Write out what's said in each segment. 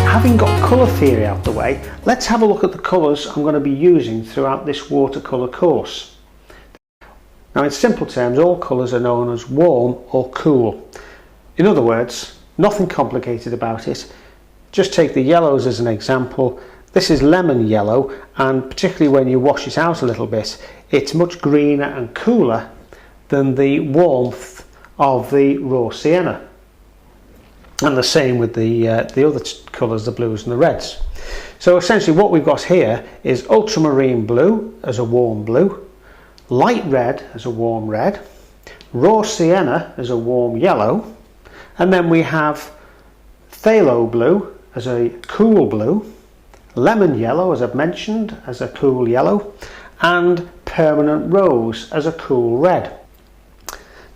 Having got colour theory out the way, let's have a look at the colours I'm going to be using throughout this watercolour course. Now in simple terms, all colours are known as warm or cool. In other words, nothing complicated about it. Just take the yellows as an example. This is lemon yellow, and particularly when you wash it out a little bit, it's much greener and cooler than the warmth of the raw sienna. And the same with the other colours, the blues and the reds. So essentially what we've got here is ultramarine blue as a warm blue, light red as a warm red, raw sienna as a warm yellow, and then we have phthalo blue as a cool blue, lemon yellow, as I've mentioned, as a cool yellow, and permanent rose as a cool red.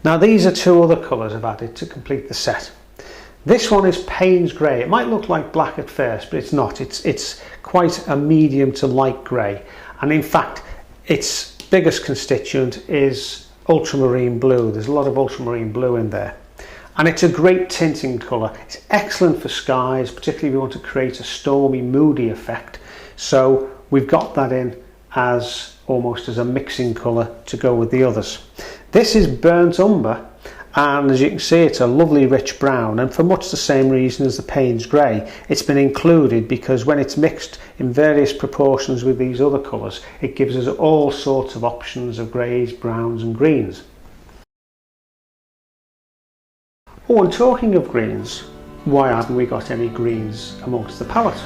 Now these are two other colours I've added to complete the set. This one is Payne's grey. It might look like black at first, but it's not. It's quite a medium to light grey, and in fact its biggest constituent is ultramarine blue. There's a lot of ultramarine blue in there, and it's a great tinting colour. It's excellent for skies, particularly if you want to create a stormy, moody effect. So we've got that in as almost as a mixing colour to go with the others. This is burnt umber, and as you can see, it's a lovely rich brown, and for much the same reason as the Payne's grey, it's been included because when it's mixed in various proportions with these other colours, it gives us all sorts of options of greys, browns and greens. Oh, and talking of greens, why haven't we got any greens amongst the palette?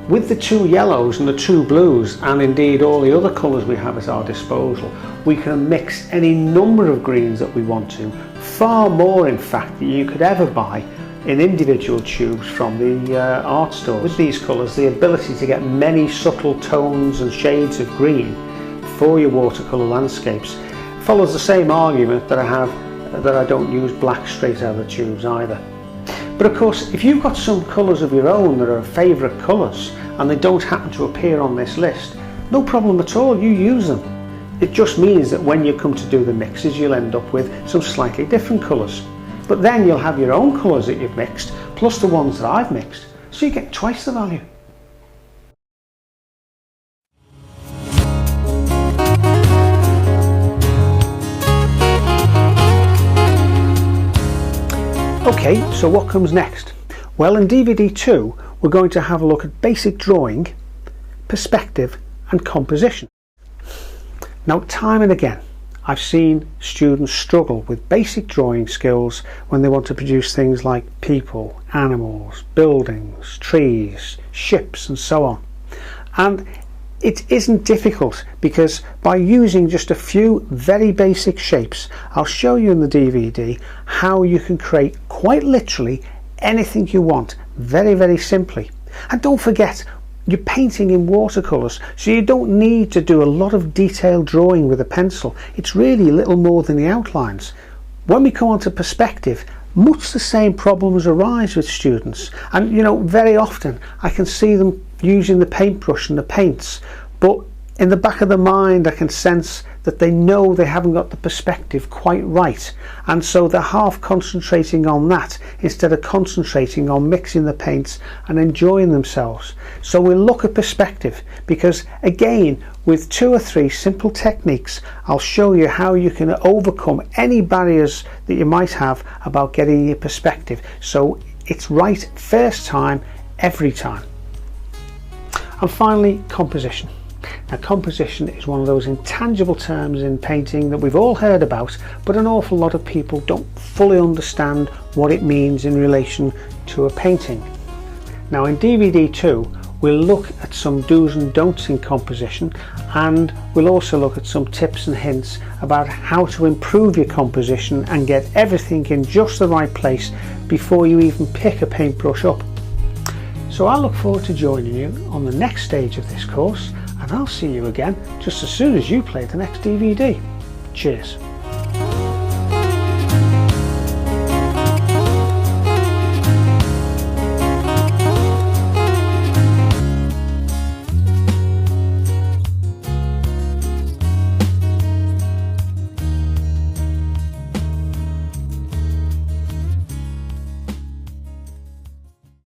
With the two yellows and the two blues, and indeed all the other colours we have at our disposal, we can mix any number of greens that we want to, far more in fact than you could ever buy in individual tubes from the art stores. With these colours, the ability to get many subtle tones and shades of green for your watercolour landscapes follows the same argument that I have that I don't use black straight out of the tubes either. But of course, if you've got some colours of your own that are favourite colours and they don't happen to appear on this list, no problem at all, you use them. It just means that when you come to do the mixes, you'll end up with some slightly different colours. But then you'll have your own colours that you've mixed, plus the ones that I've mixed, so you get twice the value. Okay, so what comes next? Well, in DVD 2, we're going to have a look at basic drawing, perspective and composition. Now, time and again, I've seen students struggle with basic drawing skills when they want to produce things like people, animals, buildings, trees, ships and so on. And it isn't difficult because by using just a few very basic shapes, I'll show you in the DVD how you can create quite literally anything you want very, very simply. And don't forget, you're painting in watercolours, so you don't need to do a lot of detailed drawing with a pencil. It's really little more than the outlines. When we come on to perspective, much the same problems arise with students, and you know, very often I can see them using the paintbrush and the paints, but in the back of the mind I can sense that they know they haven't got the perspective quite right, and so they're half concentrating on that instead of concentrating on mixing the paints and enjoying themselves. So we'll look at perspective because, again, with 2 or 3 simple techniques, I'll show you how you can overcome any barriers that you might have about getting your perspective so it's right first time every time. And finally, composition. Now, composition is one of those intangible terms in painting that we've all heard about, but an awful lot of people don't fully understand what it means in relation to a painting. Now, in DVD 2, we'll look at some do's and don'ts in composition, and we'll also look at some tips and hints about how to improve your composition and get everything in just the right place before you even pick a paintbrush up. So I look forward to joining you on the next stage of this course, and I'll see you again just as soon as you play the next DVD. Cheers.